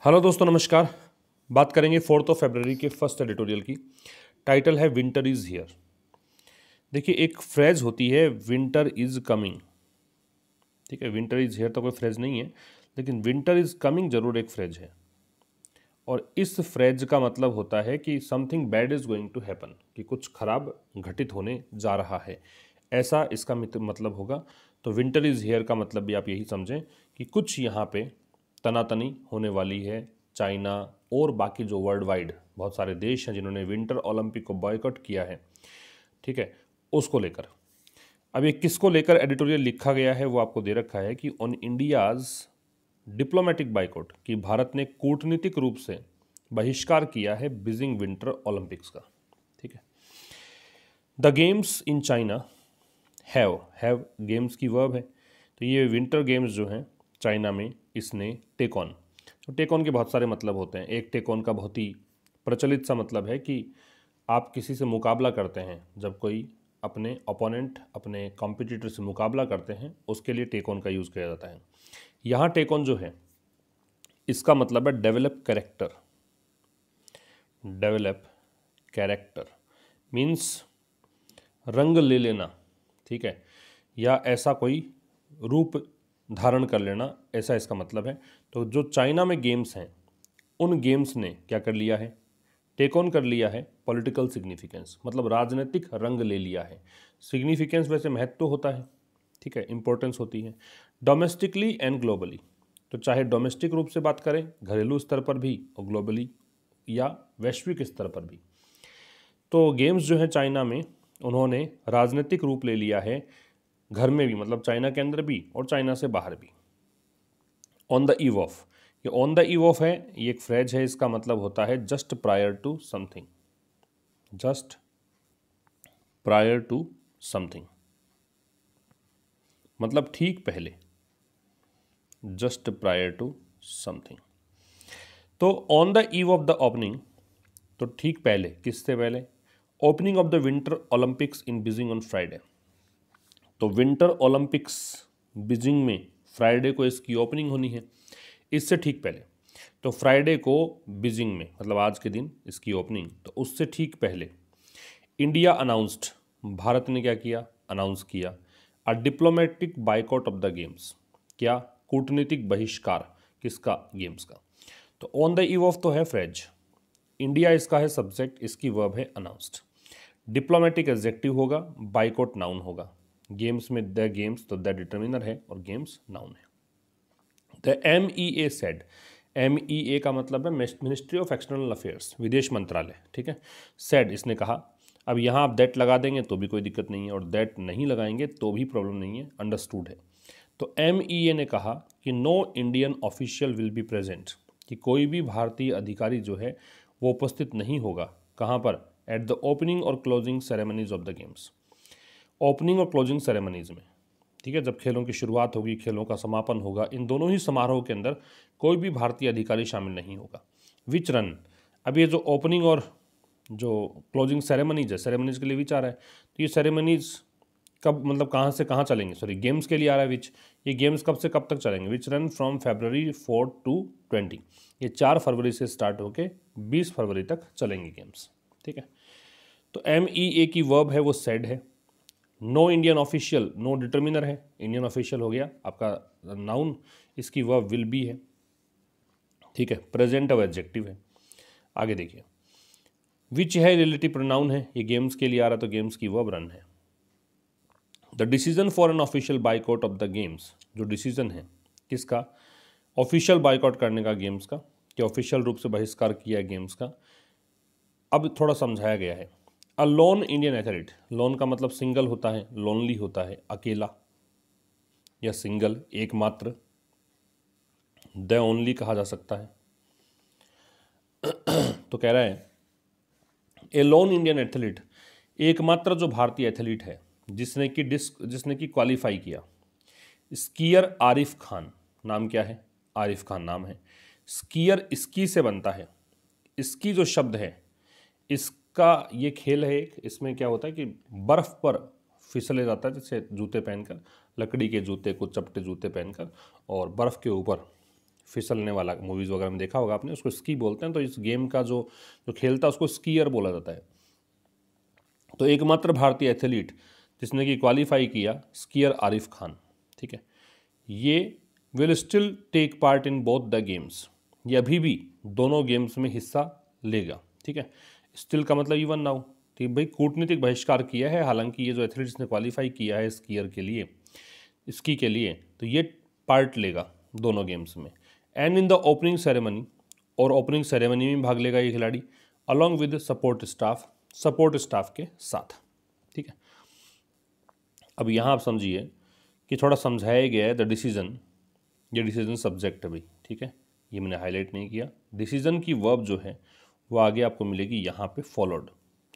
Hello दोस्तों, नमस्कार। बात करेंगे 4 फरवरी के फर्स्ट एडिटोरियल की। टाइटल है विंटर इज़ हियर। देखिए, एक फ्रेज होती है विंटर इज़ कमिंग। ठीक है, विंटर इज़ हियर तो कोई फ्रेज नहीं है, लेकिन विंटर इज़ कमिंग जरूर एक फ्रेज है। और इस फ्रेज का मतलब होता है कि something bad is going to happen, कि कुछ खराब घटित होने जा रहा है, ऐसा इसका मतलब होगा। तो विंटर इज़ हियर का मतलब भी आप यही समझें कि कुछ यहाँ पे तनातनी होने वाली है। चाइना और बाकी जो वर्ल्ड वाइड बहुत सारे देश हैं जिन्होंने विंटर ओलंपिक को बॉयकॉट किया है, ठीक है, उसको लेकर। अब ये किसको लेकर एडिटोरियल लिखा गया है वो आपको दे रखा है कि ऑन इंडियाज डिप्लोमेटिक बाइकआउट, कि भारत ने कूटनीतिक रूप से बहिष्कार किया है बीजिंग विंटर ओलंपिक्स का। ठीक है, the games in China have games की वर्ब है, तो ये विंटर गेम्स जो हैं चाइना में, इसने टेक ऑन। तो टेक ऑन के बहुत सारे मतलब होते हैं। एक टेक ऑन का बहुत ही प्रचलित सा मतलब है कि आप किसी से मुकाबला करते हैं, जब कोई अपने ओपोनेंट, अपने कॉम्पिटिटर से मुकाबला करते हैं, उसके लिए टेक ऑन का यूज़ किया जाता है। यहाँ टेक ऑन जो है इसका मतलब है develop character. Develop character means रंग ले लेना, ठीक है, या ऐसा कोई रूप धारण कर लेना, ऐसा इसका मतलब है। तो जो चाइना में गेम्स हैं उन गेम्स ने क्या कर लिया है, टेक ऑन कर लिया है पॉलिटिकल सिग्निफिकेंस, मतलब राजनीतिक रंग ले लिया है। सिग्निफिकेंस वैसे महत्व होता है, ठीक है, इंपॉर्टेंस होती है, डोमेस्टिकली एंड ग्लोबली। तो चाहे डोमेस्टिक रूप से बात करें, घरेलू स्तर पर भी, और ग्लोबली या वैश्विक स्तर पर भी। तो गेम्स जो है चाइना में, उन्होंने राजनीतिक रूप ले लिया है, घर में भी, मतलब चाइना के अंदर भी और चाइना से बाहर भी। ऑन द ईव ऑफ, ये ऑन द ईव ऑफ है, ये एक फ्रेज है, इसका मतलब होता है just prior to something. Just prior to something मतलब ठीक पहले, जस्ट प्रायर टू समथिंग। तो on the eve of the opening, तो ठीक पहले, किससे पहले, opening of the winter Olympics in Beijing on Friday. तो विंटर ओलंपिक्स बीजिंग में फ्राइडे को इसकी ओपनिंग होनी है, इससे ठीक पहले। तो फ्राइडे को बीजिंग में, मतलब आज के दिन इसकी ओपनिंग, तो उससे ठीक पहले इंडिया अनाउंस्ड, भारत ने क्या किया, अनाउंस किया, अ diplomatic boycott of the games. क्या, कूटनीतिक बहिष्कार, किसका, गेम्स का। तो ऑन द ईव ऑफ तो है फ्रेज, इंडिया इसका है सब्जेक्ट, इसकी वर्ब है अनाउंस्ड, डिप्लोमेटिक एडजेक्टिव होगा, बाइकआउट नाउन होगा, गेम्स में द गेम्स तो द डिटर्मिनर है और गेम्स नाउन है। द MEA सेड, MEA का मतलब है मिनिस्ट्री ऑफ एक्सटर्नल अफेयर्स, विदेश मंत्रालय, ठीक है। सेड, इसने कहा। अब यहाँ आप दैट लगा देंगे तो भी कोई दिक्कत नहीं है, और दैट नहीं लगाएंगे तो भी प्रॉब्लम नहीं है, अंडरस्टूड है। तो MEA ने कहा कि no Indian official will be present, कि कोई भी भारतीय अधिकारी जो है वो उपस्थित नहीं होगा, कहाँ पर, एट द ओपनिंग और closing ceremonies of the games. Opening और क्लोजिंग सेरेमनीज में, ठीक है, जब खेलों की शुरुआत होगी, खेलों का समापन होगा, इन दोनों ही समारोह के अंदर कोई भी भारतीय अधिकारी शामिल नहीं होगा। विच रन, अब ये जो ओपनिंग और जो क्लोजिंग सेरेमनीज है, सेरेमनीज के लिए विच आ रहा है, तो ये सेरेमनीज कब, मतलब कहाँ से कहाँ चलेंगे, सॉरी गेम्स के लिए आ रहा है विच, ये गेम्स कब से कब तक चलेंगे, विच रन फ्रॉम February 4 to 20, ये 4 फरवरी से स्टार्ट होके 20 फरवरी तक चलेंगे गेम्स, ठीक है। तो MEA की वर्ब है वो सेड है। No Indian official, no determiner है, इंडियन ऑफिशियल हो गया आपका नाउन, इसकी वर्ब विल बी है, ठीक है, प्रेजेंट और एडजेक्टिव है। आगे देखिए, विच है रिलेटिव प्रोनाउन है, ये गेम्स के लिए आ रहा, तो गेम्स की वर्ब रन है। The decision for an official boycott of the games, जो डिसीजन है किसका, ऑफिशियल बाइकआउट करने का गेम्स का, कि ऑफिशियल रूप से बहिष्कार किया है गेम्स का। अब थोड़ा समझाया गया है। अ लोन इंडियन एथलीट, लोन का मतलब सिंगल होता है, लोनली होता है, अकेला या सिंगल, एकमात्र, द ओनली कहा जा सकता है। तो कह रहा है ए लोन इंडियन एथलीट, एकमात्र जो भारतीय एथलीट है जिसने कि क्वालिफाई किया, स्कीयर आरिफ खान, नाम क्या है, आरिफ खान नाम है। स्कीयर स्की से बनता है, स्की जो शब्द है इसका, ये खेल है एक, इसमें क्या होता है कि बर्फ पर फिसले जाता है, जैसे जूते पहनकर, लकड़ी के जूते, कुछ चपटे जूते पहनकर, और बर्फ के ऊपर फिसलने वाला, मूवीज़ वगैरह में देखा होगा आपने, उसको स्की बोलते हैं। तो इस गेम का जो जो खेलता है उसको स्कीयर बोला जाता है। तो एकमात्र भारतीय एथलीट जिसने कि क्वालिफाई किया, स्कीयर आरिफ खान, ठीक है। ये will still take part in both the games, ये अभी भी दोनों गेम्स में हिस्सा लेगा, ठीक है। स्टिल का मतलब इवन नाउ, ठीक भाई, कूटनीतिक बहिष्कार किया है, हालांकि ये जो एथलीट्स ने क्वालिफाई किया है स्कीयर के लिए, स्की के लिए, तो ये पार्ट लेगा दोनों गेम्स में। And in the opening ceremony, और ओपनिंग सेरेमनी में भाग लेगा ये खिलाड़ी अलॉन्ग विद सपोर्ट स्टाफ के साथ, ठीक है। अब यहाँ आप समझिए कि थोड़ा समझाया गया है द डिसीजन, ये डिसीजन सब्जेक्ट है भाई, ठीक है, ये मैंने हाईलाइट नहीं किया। डिसीजन की वर्ब जो है वो आगे आपको मिलेगी यहाँ पे फॉलोड,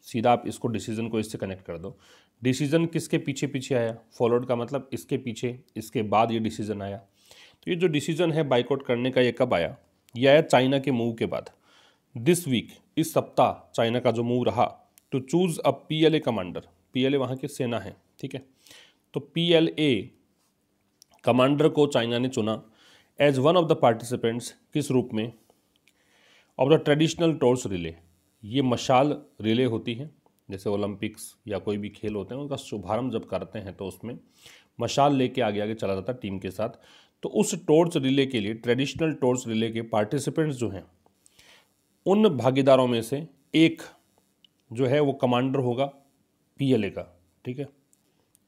सीधा आप इसको डिसीजन को इससे कनेक्ट कर दो। डिसीजन किसके पीछे पीछे आया, फॉलोड का मतलब इसके पीछे, इसके बाद ये डिसीजन आया। तो ये जो डिसीजन है बाइकआउट करने का, ये कब आया, ये आया चाइना के मूव के बाद। दिस वीक, इस सप्ताह चाइना का जो मूव रहा to choose a PLA commander, PLA वहाँ की सेना है, ठीक है। तो PLA कमांडर को चाइना ने चुना as one of the participants, किस रूप में, of the traditional torch relay. ये मशाल रिले होती है, जैसे ओलंपिक्स या कोई भी खेल होते हैं उनका शुभारंभ जब करते हैं तो उसमें मशाल लेके आगे आगे चला जाता है टीम के साथ। तो उस टॉर्च रिले के लिए, ट्रेडिशनल टॉर्च रिले के पार्टिसिपेंट्स जो हैं, उन भागीदारों में से एक जो है वो कमांडर होगा PLA का, ठीक है।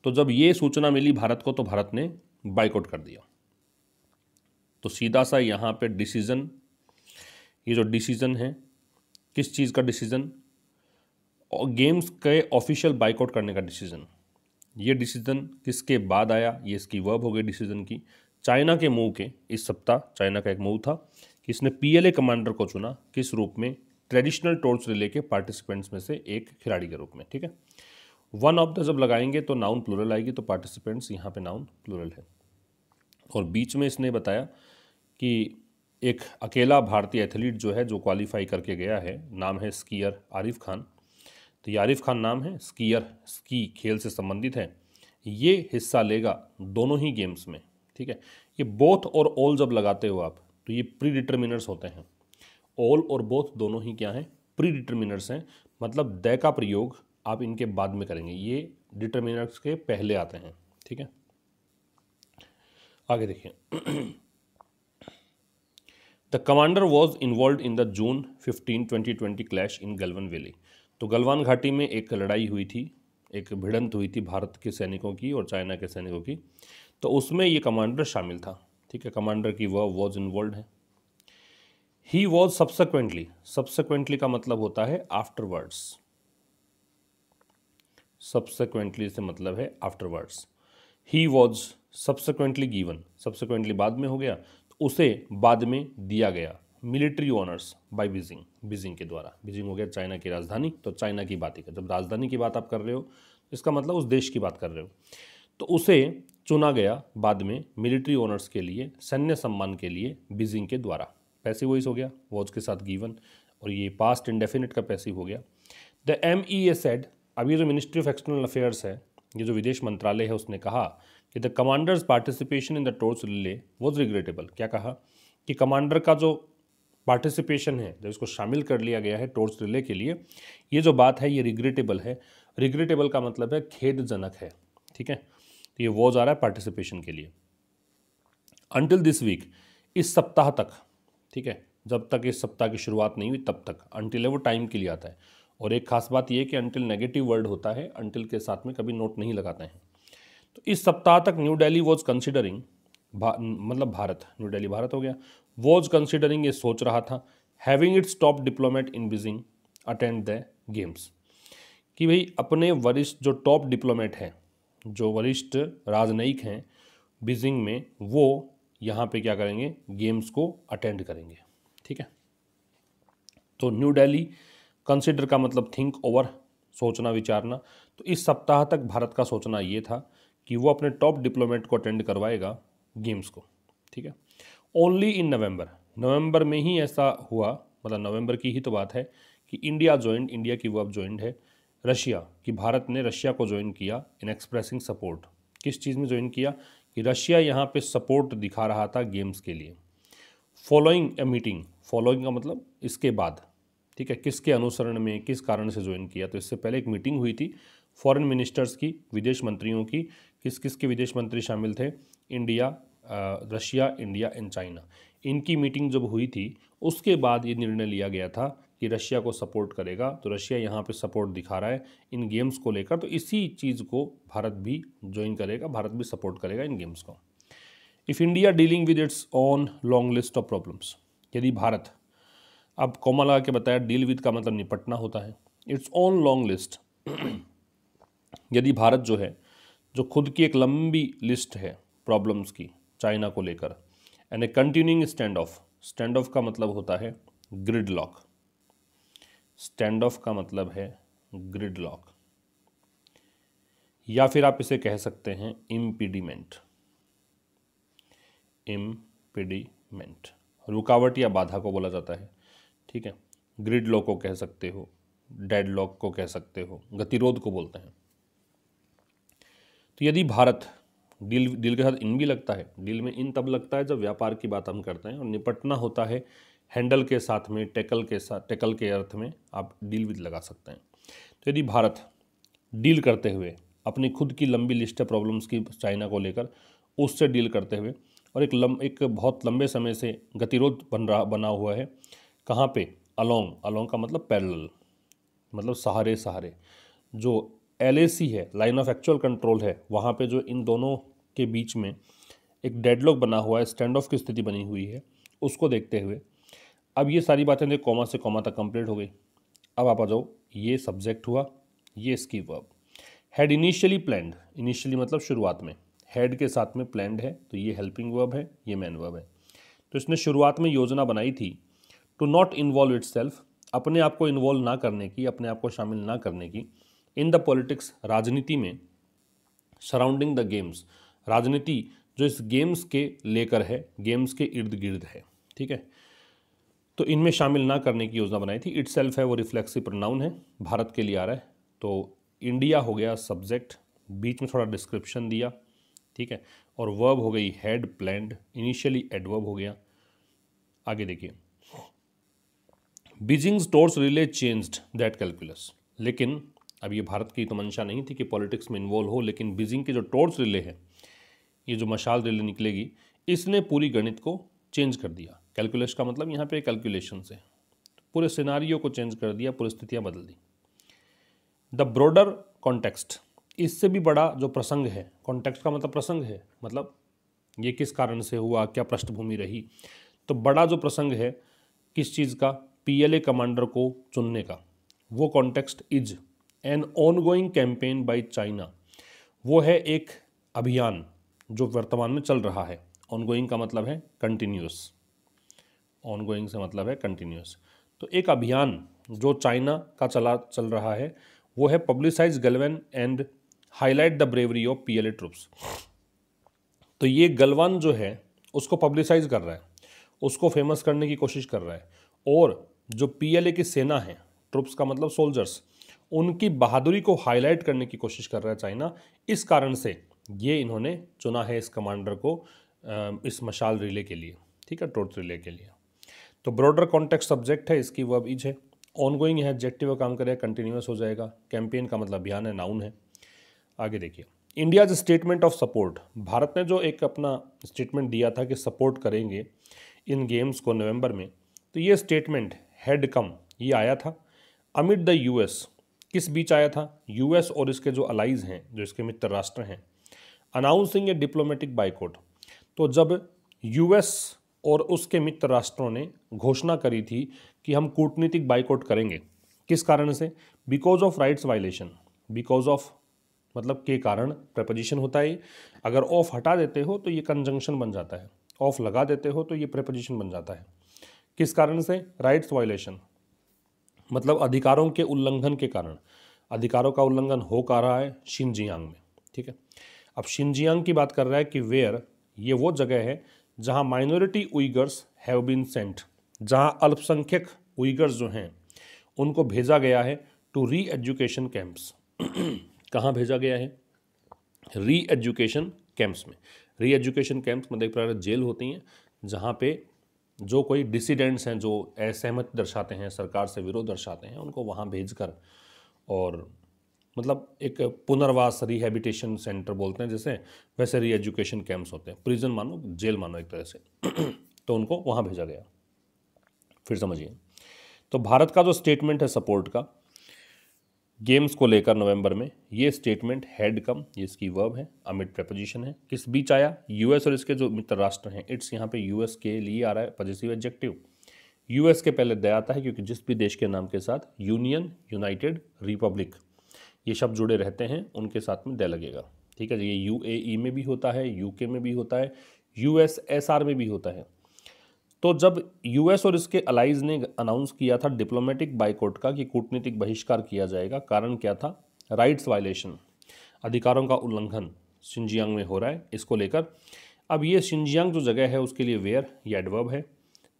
तो जब ये सूचना मिली भारत को तो भारत ने बाइकआउट कर दिया। तो सीधा सा यहाँ पे डिसीजन, ये जो डिसीजन है, किस चीज़ का डिसीजन, गेम्स के ऑफिशियल बाइकआउट करने का डिसीजन। ये डिसीजन किसके बाद आया, ये इसकी वर्ब हो गई डिसीजन की, चाइना के मूव के। इस सप्ताह चाइना का एक मूव था कि इसने PLA कमांडर को चुना, किस रूप में, ट्रेडिशनल टॉर्च रिले के पार्टिसिपेंट्स में से एक खिलाड़ी के रूप में, ठीक है। वन ऑफ द जब लगाएंगे तो नाउन प्लूरल आएगी, तो पार्टिसिपेंट्स यहाँ पे नाउन प्लूरल है। और बीच में इसने बताया कि एक अकेला भारतीय एथलीट जो है जो क्वालिफाई करके गया है, नाम है स्कीयर आरिफ खान। तो ये आरिफ खान नाम है, स्कीयर स्की खेल से संबंधित है, ये हिस्सा लेगा दोनों ही गेम्स में, ठीक है। ये बोथ और ऑल जब लगाते हो आप तो ये प्री डिटर्मिनर्स होते हैं। ऑल और बोथ दोनों ही क्या हैं, प्री डिटर्मिनर्स हैं, मतलब द का प्रयोग आप इनके बाद में करेंगे, ये डिटर्मिनर्स के पहले आते हैं, ठीक है। आगे देखिए the commander was involve in the June 15, 2020 clash in Galwan valley. तो गलवान घाटी में एक लड़ाई हुई थी, एक भिड़ंत हुई थी भारत के सैनिकों की और चाइना के सैनिकों की, तो उसमें ये कमांडर शामिल था, ठीक है। कमांडर की वॉज इन्वॉल्व है। ही वॉज सब्सिक्वेंटली का मतलब होता है आफ्टरवर्ड्स, सब्सिक्वेंटली से मतलब है afterwards. He was subsequently given, subsequently बाद में हो गया, तो उसे बाद में दिया गया मिलिट्री ऑनर्स बाय बीजिंग के द्वारा। बीजिंग हो गया चाइना की राजधानी, तो चाइना की बात ही कर, जब राजधानी की बात आप कर रहे हो इसका मतलब उस देश की बात कर रहे हो। तो उसे चुना गया बाद में मिलिट्री ऑनर्स के लिए, सैन्य सम्मान के लिए बीजिंग के द्वारा। पैसिव वॉइस हो गया, वॉज के साथ गिवन, और ये पास्ट इंडेफिनिट का पैसिव हो गया। द MEA सेड, अब ये जो मिनिस्ट्री ऑफ एक्सटर्नल अफेयर्स है, ये जो विदेश मंत्रालय है, उसने कहा कि the commanders participation in the torch relay was regrettable. क्या कहा कि कमांडर का जो पार्टिसिपेशन है, जब इसको शामिल कर लिया गया है टॉर्च रिले के लिए, ये जो बात है ये रिग्रेटेबल है। रिग्रेटेबल का मतलब है खेदजनक है, ठीक है। तो ये वॉज आ रहा है पार्टिसिपेशन के लिए। अंटिल दिस वीक, इस सप्ताह तक, ठीक है, जब तक इस सप्ताह की शुरुआत नहीं हुई तब तक। अंटिल है वो टाइम के लिए आता है, और एक खास बात यह कि अंटिल नेगेटिव वर्ड होता है, अंटिल के साथ में कभी नोट नहीं लगाते हैं। तो इस सप्ताह तक न्यू दिल्ली वॉज कंसिडरिंग, मतलब भारत, न्यू दिल्ली भारत हो गया, वॉज कंसिडरिंग ये सोच रहा था, having its top diplomat in Beijing attend the games, कि भाई अपने वरिष्ठ जो टॉप डिप्लोमेट हैं, जो वरिष्ठ राजनयिक हैं बीजिंग में, वो यहाँ पे क्या करेंगे, गेम्स को अटेंड करेंगे, ठीक है। तो न्यू दिल्ली, कंसिडर का मतलब थिंक ओवर, सोचना विचारना। तो इस सप्ताह तक भारत का सोचना ये था कि वो अपने टॉप डिप्लोमेट को अटेंड करवाएगा गेम्स को, ठीक है। ओनली इन नवंबर में ही ऐसा हुआ, मतलब नवंबर की ही तो बात है कि इंडिया ज्वाइंड, इंडिया की वर्ब ज्वाइंड है रशिया, कि भारत ने रशिया को ज्वाइन किया इन एक्सप्रेसिंग सपोर्ट। किस चीज़ में ज्वाइन किया, कि रशिया यहाँ पे सपोर्ट दिखा रहा था गेम्स के लिए, फॉलोइंग ए मीटिंग, फॉलोइंग का मतलब इसके बाद, ठीक है, किसके अनुसरण में, किस कारण से ज्वाइन किया। तो इससे पहले एक मीटिंग हुई थी फॉरेन मिनिस्टर्स की, विदेश मंत्रियों की। किस किस के विदेश मंत्री शामिल थे? India, Russia, India and China. इनकी मीटिंग जब हुई थी उसके बाद ये निर्णय लिया गया था कि रशिया को सपोर्ट करेगा। तो रशिया यहाँ पे सपोर्ट दिखा रहा है इन गेम्स को लेकर, तो इसी चीज़ को भारत भी ज्वाइन करेगा, भारत भी सपोर्ट करेगा इन गेम्स को। If India dealing with its on long list of problems, यदि भारत, अब कॉमा लगा के बताया, डील विद का मतलब निपटना होता है, इट्स ऑन लॉन्ग लिस्ट, यदि भारत जो है, जो खुद की एक लंबी लिस्ट है प्रॉब्लम्स की चाइना को लेकर, and A continuing stand of, stand of का मतलब होता है ग्रिड लॉक, स्टैंड ऑफ का मतलब है ग्रिड लॉक, या फिर आप इसे कह सकते हैं इम्पीडिमेंट, इम्पीडिमेंट, रुकावट या बाधा को बोला जाता है, ठीक है। ग्रिड लॉक को कह सकते हो, डेड लॉक को कह सकते हो, गतिरोध को बोलते हैं। तो यदि भारत, डील के साथ इन भी लगता है, डील में इन तब लगता है जब व्यापार की बात हम करते हैं, और निपटना होता है हैंडल के साथ में, टैकल के साथ, टैकल के अर्थ में आप डील विद लगा सकते हैं। तो यदि भारत डील करते हुए अपनी खुद की लंबी लिस्ट है प्रॉब्लम्स की चाइना को लेकर, उससे डील करते हुए, और एक बहुत लंबे समय से गतिरोध बना हुआ है, कहाँ पे? अलोंग, अलोंग का मतलब पैरेलल, मतलब सहारे सहारे, जो LAC है, लाइन ऑफ एक्चुअल कंट्रोल है, वहाँ पे जो इन दोनों के बीच में एक डेडलॉक बना हुआ है, स्टैंड ऑफ की स्थिति बनी हुई है, उसको देखते हुए अब ये सारी बातें देख कॉमा से कॉमा तक कंप्लीट हो गई। अब आप आ जाओ, ये सब्जेक्ट हुआ, ये इसकी verb. Had initially planned, initially मतलब शुरुआत में, हैड के साथ में प्लान्ड है, तो ये हेल्पिंग वर्ब है, ये मैन वर्ब है। तो इसने शुरुआत में योजना बनाई थी टू नॉट इन्वॉल्व इटसेल्फ, अपने आप को इन्वॉल्व ना करने की, अपने आप को शामिल ना करने की, इन द पॉलिटिक्स, राजनीति में, सराउंडिंग द गेम्स, राजनीति जो इस गेम्स के लेकर है, गेम्स के इर्द गिर्द है, ठीक है। तो इनमें शामिल ना करने की योजना बनाई थी। इटसेल्फ है वो रिफ्लेक्सिव प्रोनाउन है, भारत के लिए आ रहा है। तो इंडिया हो गया सब्जेक्ट, बीच में थोड़ा डिस्क्रिप्शन दिया, ठीक है, और वर्ब हो गई हैड प्लान्ड, इनिशियली एडवर्ब हो गया। आगे देखिए, Beijing's tours really changed that calculus, लेकिन अब ये भारत की तो मंशा नहीं थी कि पॉलिटिक्स में इन्वॉल्व हो, लेकिन बीजिंग के जो टोर्स रिले है, ये जो मशाल रिले निकलेगी, इसने पूरी गणित को चेंज कर दिया। कैलकुलस का मतलब यहाँ पे कैलकुलेशन से पूरे सिनारियो को चेंज कर दिया, परिस्थितियाँ बदल दी। द ब्रॉडर कॉन्टेक्स्ट, इससे भी बड़ा जो प्रसंग है, कॉन्टेक्स्ट का मतलब प्रसंग है, मतलब ये किस कारण से हुआ, क्या पृष्ठभूमि रही, तो बड़ा जो प्रसंग है किस चीज़ का, PLA कमांडर को चुनने का, वो context is an ongoing campaign by China, वो है एक अभियान जो वर्तमान में चल रहा है। ऑनगोइंग का मतलब है कंटिन्यूस, ऑनगोइंग से मतलब है कंटिन्यूस। तो एक अभियान जो चाइना का चल रहा है, वो है publicise Galwan and highlight the bravery of PLA troops. तो ये गलवान जो है उसको पब्लिसाइज कर रहा है, उसको फेमस करने की कोशिश कर रहा है, और जो PLA की सेना है, ट्रूप्स का मतलब सोल्जर्स, उनकी बहादुरी को हाईलाइट करने की कोशिश कर रहा है चाइना। इस कारण से ये इन्होंने चुना है इस कमांडर को इस मशाल रिले के लिए, ठीक है, टोर्च रिले के लिए। तो ब्रॉडर कॉन्टेक्स्ट सब्जेक्ट है, इसकी वर्ब इज है, ऑनगोइंग है, एडजेक्टिव काम करेगा, कंटिन्यूअस हो जाएगा, कैंपेन का मतलब अभियान है, नाउन है। आगे देखिए, India's statement of support, Bharat ने जो एक अपना स्टेटमेंट दिया था कि सपोर्ट करेंगे इन गेम्स को नवंबर में, तो ये स्टेटमेंट हैड कम, ये आया था अमिड द US, किस बीच आया था? US और इसके जो अलाइज हैं, जो इसके मित्र राष्ट्र हैं, अनाउंसिंग ए डिप्लोमेटिक बाइकॉट। तो जब US और उसके मित्र राष्ट्रों ने घोषणा करी थी कि हम कूटनीतिक बाइकॉट करेंगे, किस कारण से? Because of rights violation, because of मतलब के कारण, प्रेपोजिशन होता है, अगर ऑफ हटा देते हो तो ये कंजंक्शन बन जाता है, ऑफ लगा देते हो तो ये प्रेपोजिशन बन जाता है। किस कारण से? राइट्स वायलेशन, मतलब अधिकारों के उल्लंघन के कारण। अधिकारों का उल्लंघन हो का रहा है शिनजियांग में, ठीक है। अब शिनजियांग की बात कर रहा है कि वेयर, ये वो जगह है जहां माइनॉरिटी उइगर्स हैव बीन सेंट, जहां अल्पसंख्यक उइगर्स जो हैं उनको भेजा गया है टू री एजुकेशन कैंप्स। कहाँ भेजा गया है? री एजुकेशन कैंप्स में। री एजुकेशन कैंप्स मतलब एक प्रकार जेल होती हैं जहाँ पे जो कोई डिसिडेंट्स हैं, जो असहमति दर्शाते हैं, सरकार से विरोध दर्शाते हैं, उनको वहाँ भेजकर और मतलब एक पुनर्वास रिहैबिटेशन सेंटर बोलते हैं जैसे, वैसे री एजुकेशन कैंप्स होते हैं, प्रिजन मानो, जेल मानो एक तरह से। तो उनको वहाँ भेजा गया। फिर समझिए, तो भारत का जो स्टेटमेंट है सपोर्ट का गेम्स को लेकर नवंबर में, ये स्टेटमेंट हैड कम, ये इसकी वर्ब है, अमिड प्रेपोजिशन है, किस बीच आया? यूएस और इसके जो मित्र राष्ट्र हैं, इट्स यहाँ पे यूएस के लिए आ रहा है पॉजिटिव एडजेक्टिव। यूएस के पहले द आता है क्योंकि जिस भी देश के नाम के साथ यूनियन, यूनाइटेड, रिपब्लिक ये शब्द जुड़े रहते हैं उनके साथ में द लगेगा। ठीक है, ये यूएई में भी होता है, यूके में भी होता है, यूएसएसआर में भी होता है। तो जब यूएस और इसके अलाइज ने अनाउंस किया था डिप्लोमेटिक बाइकआउट का कि कूटनीतिक बहिष्कार किया जाएगा, कारण क्या था? राइट्स वायलेशन, अधिकारों का उल्लंघन शिनजियांग में हो रहा है, इसको लेकर। अब ये शिनजियांग जो जगह है उसके लिए वेयर ये एडवर्ब है,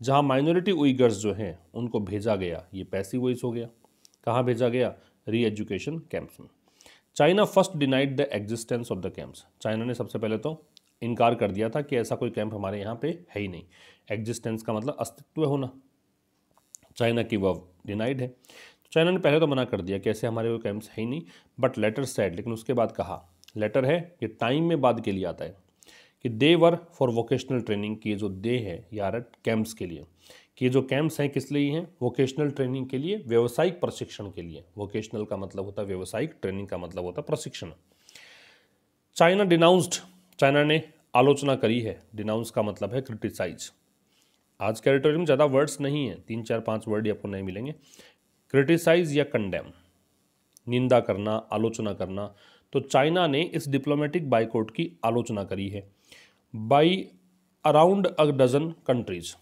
जहाँ माइनॉरिटी उइगर्स जो हैं उनको भेजा गया, ये पैसिव वॉइस हो गया। कहाँ भेजा गया? री एजुकेशन कैंप्स में। China first denied the existence of the camps, China ने सबसे पहले तो इनकार कर दिया था कि ऐसा कोई कैंप हमारे यहाँ पे है ही नहीं। एग्जिस्टेंस का मतलब अस्तित्व होना, चाइना की वर्ब डिनाइड है, तो चाइना ने पहले तो मना कर दिया कि ऐसे हमारे कोई कैंप्स है ही नहीं। बट लेटर सेड, लेकिन उसके बाद कहा, लेटर है ये टाइम में बाद के लिए आता है, कि दे वर फॉर वोकेशनल ट्रेनिंग, की जो दे है यार कैंप्स के लिए, कि जो कैंप्स हैं किस लिए हैं? वोकेशनल ट्रेनिंग के लिए, व्यावसायिक प्रशिक्षण के लिए। वोकेशनल का मतलब होता है व्यावसायिक, ट्रेनिंग का मतलब होता है प्रशिक्षण। चाइना डिनाउंस्ड, चाइना ने आलोचना करी है, डिनाउंस का मतलब है क्रिटिसाइज। आज के एडिटोरियल में ज़्यादा वर्ड्स नहीं हैं, 3 4 5 वर्ड ही आपको नहीं मिलेंगे। क्रिटिसाइज या कंडेम, निंदा करना, आलोचना करना। तो चाइना ने इस डिप्लोमेटिक बाइकआउट की आलोचना करी है by around a dozen countries.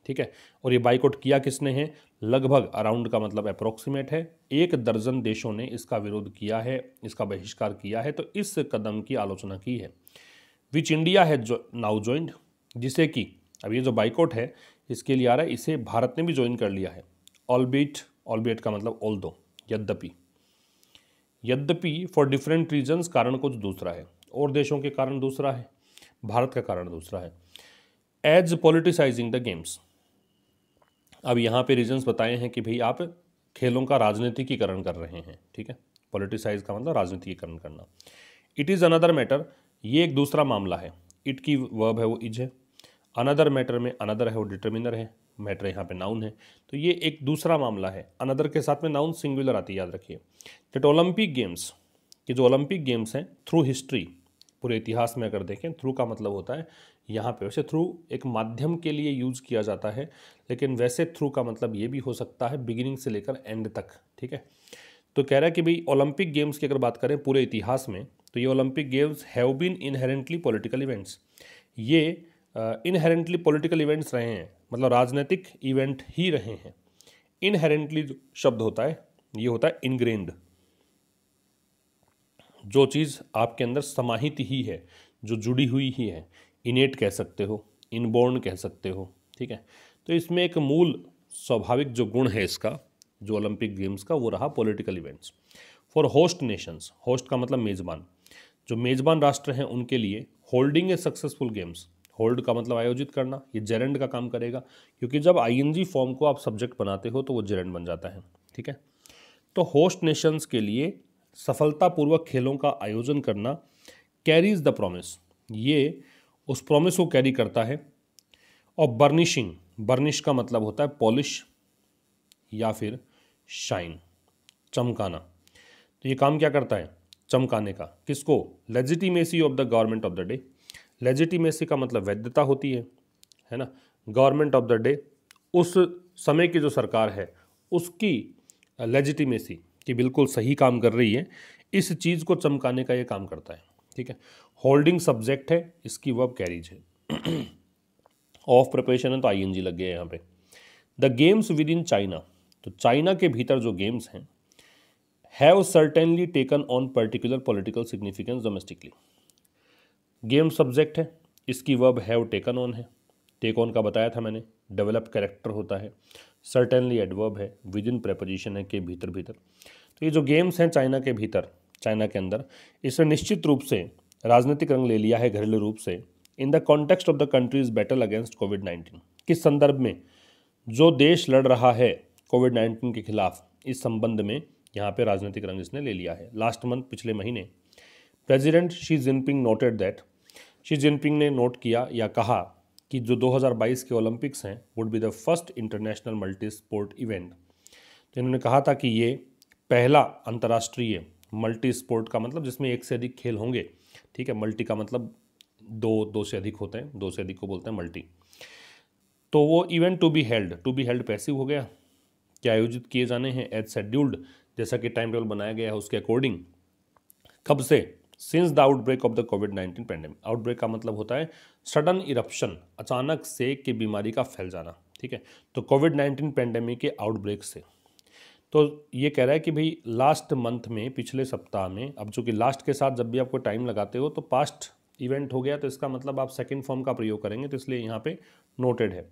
ठीक है, और ये बाइकआउट किया किसने है? लगभग, अराउंड का मतलब अप्रोक्सीमेट है, 1 दर्जन देशों ने इसका विरोध किया है, इसका बहिष्कार किया है। तो इस कदम की आलोचना की है, विच इंडिया है जो नाउ ज्वाइंड, जिसे कि अब ये जो बाइकआउट है इसके लिए आ रहा है, इसे भारत ने भी ज्वाइन कर लिया है। ऑलबीट, ऑलबीट का मतलब ऑल्दो, यद्यपि, यद्यपि फॉर डिफरेंट रीजन्स, कारण कुछ दूसरा है, और देशों के कारण दूसरा है, भारत का कारण दूसरा है। एज पॉलिटिसाइजिंग द गेम्स, अब यहाँ पे रीजन्स बताए हैं कि भाई आप खेलों का राजनीतिकीकरण कर रहे हैं। ठीक है, पॉलिटिसाइज का मतलब राजनीतिकीकरण करना। इट इज़ अनदर मैटर, ये एक दूसरा मामला है। इट की वर्ब है वो इज है, अनदर मैटर में अनदर है वो डिटर्मिनर है, मैटर यहाँ पे नाउन है, तो ये एक दूसरा मामला है। अनदर के साथ में नाउन सिंगुलर आती है, याद रखिए। दैट ओलंपिक गेम्स, कि जो ओलंपिक गेम्स हैं थ्रू हिस्ट्री, पूरे इतिहास में अगर देखें, थ्रू का मतलब होता है यहाँ पे, वैसे थ्रू एक माध्यम के लिए यूज़ किया जाता है, लेकिन वैसे थ्रू का मतलब ये भी हो सकता है बिगिनिंग से लेकर एंड तक। ठीक है, तो कह रहा है कि भाई ओलंपिक गेम्स की अगर बात करें पूरे इतिहास में, तो ये Olympic games have been inherently political events, ये इनहेरेंटली पॉलिटिकल इवेंट्स रहे हैं, मतलब राजनीतिक इवेंट ही रहे हैं। इनहेरेंटली जो शब्द होता है ये होता है इनग्रेन्ड, जो चीज़ आपके अंदर समाहित ही है, जो जुड़ी हुई ही है। इनेट कह सकते हो, इनबोर्न कह सकते हो। ठीक है, तो इसमें एक मूल स्वाभाविक जो गुण है इसका, जो ओलंपिक गेम्स का, वो रहा political events. For host Nations, host का मतलब मेज़बान, जो मेज़बान राष्ट्र हैं उनके लिए होल्डिंग ए सक्सेसफुल गेम्स, होल्ड का मतलब आयोजित करना, ये जेरेंड का काम करेगा, क्योंकि जब आईएनजी फॉर्म को आप सब्जेक्ट बनाते हो तो वो जेरेंड बन जाता है। ठीक है, तो होस्ट नेशंस के लिए सफलतापूर्वक खेलों का आयोजन करना, कैरीज द प्रॉमिस, ये उस प्रॉमिस को कैरी करता है। और बर्निशिंग, बर्निश का मतलब होता है पॉलिश या फिर शाइन, चमकाना। तो ये काम क्या करता है? चमकाने का। किसको? Legitimacy of the government of the day, legitimacy का मतलब वैधता होती है ना। गवर्नमेंट ऑफ द डे, उस समय की जो सरकार है उसकी लेजिटिमेसी कि बिल्कुल सही काम कर रही है, इस चीज़ को चमकाने का ये काम करता है। ठीक है, होल्डिंग सब्जेक्ट है, इसकी वर्ब कैरीज है। ऑफ प्रिपरेशन है तो आईएनजी लग गया यहाँ पे। The games with in China, तो चाइना के भीतर जो गेम्स हैं, have certainly taken on particular political significance domestically. Game subject है, इसकी वर्ब हैव टेकन ऑन है, टेक ऑन का बताया था मैंने, डेवलप कैरेक्टर होता है, सर्टेनली एडवर्ब है, विद इन प्रेपोजिशन है, के भीतर भीतर। तो ये जो गेम्स हैं चाइना के भीतर, चाइना के अंदर, इसने निश्चित रूप से राजनीतिक रंग ले लिया है घरेलू रूप से, in the context of the country's battle against कोविड-19, किस संदर्भ में? जो देश लड़ रहा है कोविड-19 के खिलाफ, इस संबंध में यहाँ पे राजनीतिक रंग इसने ले लिया है। लास्ट मंथ, पिछले महीने, president Xi Jinping noted that, Xi Jinping ने नोट किया या कहा कि जो 2022 के ओलंपिक्स हैं would be the first international multi sport event. तो इन्होंने कहा था कि ये पहला अंतर्राष्ट्रीय मल्टी स्पोर्ट का मतलब जिसमें एक से अधिक खेल होंगे, ठीक है। मल्टी का मतलब दो से अधिक होते हैं, दो से अधिक को बोलते हैं मल्टी। तो वो event to be held passive हो गया, क्या आयोजित किए जाने हैं एज शेड्यूल्ड, जैसा कि टाइम टेबल बनाया गया है उसके अकॉर्डिंग। कब से? Since the outbreak of the covid pandemic. Outbreak का मतलब होता है सडन इरप्शन, अचानक से कि बीमारी का फैल जाना, ठीक है। तो कोविड-19 पैंडेमिक के आउटब्रेक से, तो ये कह रहा है कि भाई लास्ट मंथ में, पिछले सप्ताह में, अब चूंकि लास्ट के साथ जब भी आपको टाइम लगाते हो तो पास्ट इवेंट हो गया, तो इसका मतलब आप सेकंड फॉर्म का प्रयोग करेंगे, तो इसलिए यहाँ पे नोटेड है।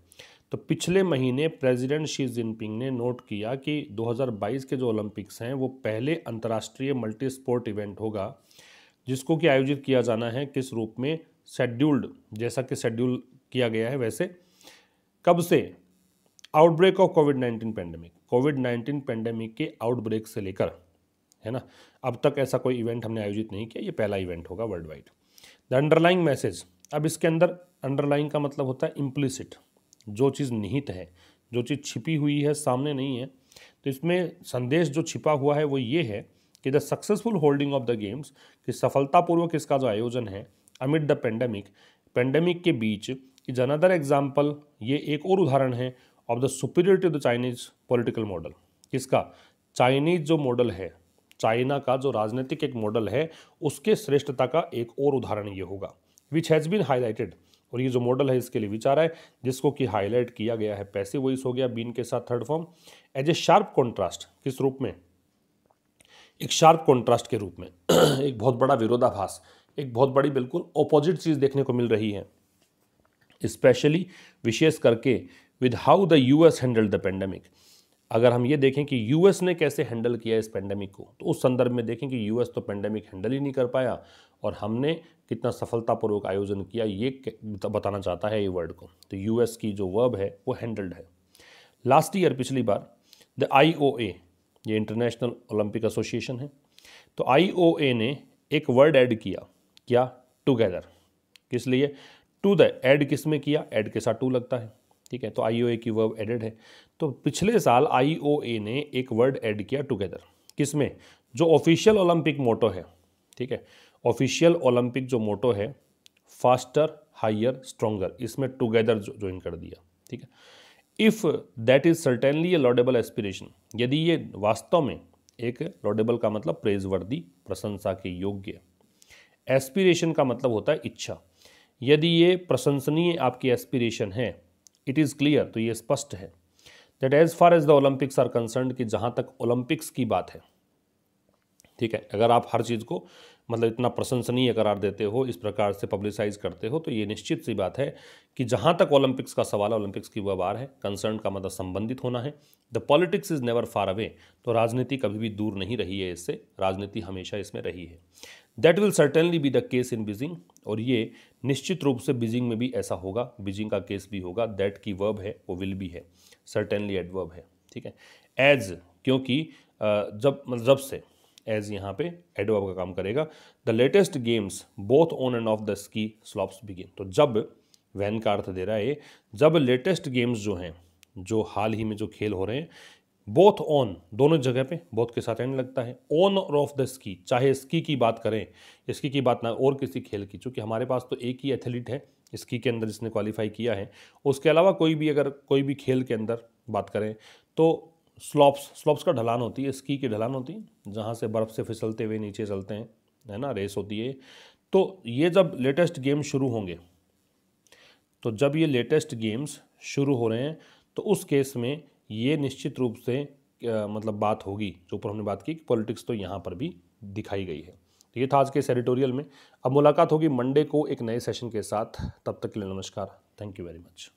तो पिछले महीने प्रेसिडेंट शी जिनपिंग ने नोट किया कि 2022 के जो ओलंपिक्स हैं वो पहले अंतर्राष्ट्रीय मल्टी स्पोर्ट इवेंट होगा जिसको कि आयोजित किया जाना है किस रूप में? शेड्यूल्ड, जैसा कि शेड्यूल किया गया है वैसे। कब से? Outbreak of covid pandemic, covid pandemic के आउटब्रेक से लेकर, है ना, अब तक ऐसा कोई इवेंट हमने आयोजित नहीं किया, ये पहला इवेंट होगा world wide. The underlying message, अब इसके अंदर अंडरलाइंग का मतलब होता है इम्प्लिसिट, जो चीज़ निहित है, जो चीज़ छिपी हुई है, सामने नहीं है। तो इसमें संदेश जो छिपा हुआ है वो ये है कि the successful holding of the games, कि सफलतापूर्वक इसका जो आयोजन है अमिड द पैंडेमिक के बीच, इज अनदर एग्जाम्पल, ये एक और उदाहरण है of the superiority of the Chinese political model. किसका? चाइनीज जो मॉडल है, चाइना का जो राजनीतिक एक मॉडल है, उसके श्रेष्ठता का एक और उदाहरण ये होगा। विच हैज़ बीन हाईलाइटेड, और ये जो मॉडल है इसके लिए विचार है जिसको कि हाईलाइट किया गया है, पैसिव वॉइस हो गया बीन के साथ third form, as a sharp contrast. किस रूप में? एक शार्प कॉन्ट्रास्ट के रूप में एक बहुत बड़ा विरोधाभास, एक बहुत बड़ी बिल्कुल ऑपोजिट चीज़ देखने को मिल रही है, स्पेशली विशेष करके with how the US handled the pandemic. अगर हम ये देखें कि यूएस ने कैसे हैंडल किया इस पेंडेमिक को, तो उस संदर्भ में देखें कि यूएस तो पेंडेमिक हैंडल ही नहीं कर पाया और हमने कितना सफलतापूर्वक आयोजन किया, ये बताना चाहता है ये वर्ड को। तो यूएस की जो वर्ब है वो हैंडल्ड है। लास्ट ईयर, पिछली बार, द IOA, ये इंटरनेशनल ओलंपिक एसोसिएशन है, तो IOA ने एक वर्ड ऐड किया, क्या? टुगेदर। किस लिए? टू द, ऐड किस में किया? ऐड के साथ टू लगता है, ठीक है। तो IOA की वर्ब एडेड है। तो पिछले साल IOA ने एक वर्ड ऐड किया टुगेदर, किस में? जो ऑफिशियल ओलंपिक मोटो है, ठीक है, ऑफिशियल ओलंपिक जो मोटो है, फास्टर, हायर, स्ट्रोंगर, इसमें टुगेदर ज्वाइन कर दिया, ठीक है। If that is certainly A laudable aspiration, यदि ये वास्तव में एक लॉडेबल का मतलब प्रेजवर्दी, प्रशंसा के योग्य, एस्पिरेशन का मतलब होता है इच्छा, यदि ये प्रशंसनीय आपकी एस्पिरेशन है, इट इज़ क्लियर, तो ये स्पष्ट है that as far as the Olympics are concerned, कि जहाँ तक ओलंपिक्स की बात है, ठीक है, अगर आप हर चीज़ को मतलब इतना प्रशंसनीय करार देते हो, इस प्रकार से पब्लिसाइज करते हो, तो ये निश्चित सी बात है कि जहाँ तक ओलंपिक्स का सवाल है, ओलंपिक्स की वह बार है, कंसर्न का मतलब संबंधित होना है। The politics is never far away, तो राजनीति कभी भी दूर नहीं रही है इससे, राजनीति हमेशा इसमें रही है। That will certainly be the case in Beijing, और ये निश्चित रूप से बीजिंग में भी ऐसा होगा, बीजिंग का केस भी होगा। दैट की वर्ब है वो विल भी है, सर्टेनली एडवर्ब है, ठीक है। एज, क्योंकि जब से, एज यहाँ पे एडवर्ब का काम करेगा। The latest games both on end of the ski slopes begin, तो जब, वैन का अर्थ दे रहा है, जब लेटेस्ट गेम्स जो हैं, जो हाल ही में जो खेल हो रहे हैं, बोथ ऑन, दोनों जगह पे बोथ के साथ एंड लगता है, ऑन और ऑफ द स्की, चाहे स्की की बात करें, स्की की बात ना और किसी खेल की, चूँकि हमारे पास तो एक ही एथलीट है स्की के अंदर जिसने क्वालिफाई किया है, उसके अलावा कोई भी, अगर कोई भी खेल के अंदर बात करें तो स्लॉप्स का ढलान होती है, स्की की ढलान होती है, जहाँ से बर्फ़ से फिसलते हुए नीचे चलते हैं, है ना, रेस होती है। तो ये जब लेटेस्ट गेम शुरू होंगे, तो जब ये लेटेस्ट गेम्स शुरू हो रहे हैं, तो उस केस में ये निश्चित रूप से मतलब बात होगी, जो ऊपर हमने बात की, पॉलिटिक्स तो यहाँ पर भी दिखाई गई है। तो ये था आज के इस एडिटोरियल में। अब मुलाकात होगी मंडे को एक नए सेशन के साथ, तब तक के लिए नमस्कार, थैंक यू वेरी मच।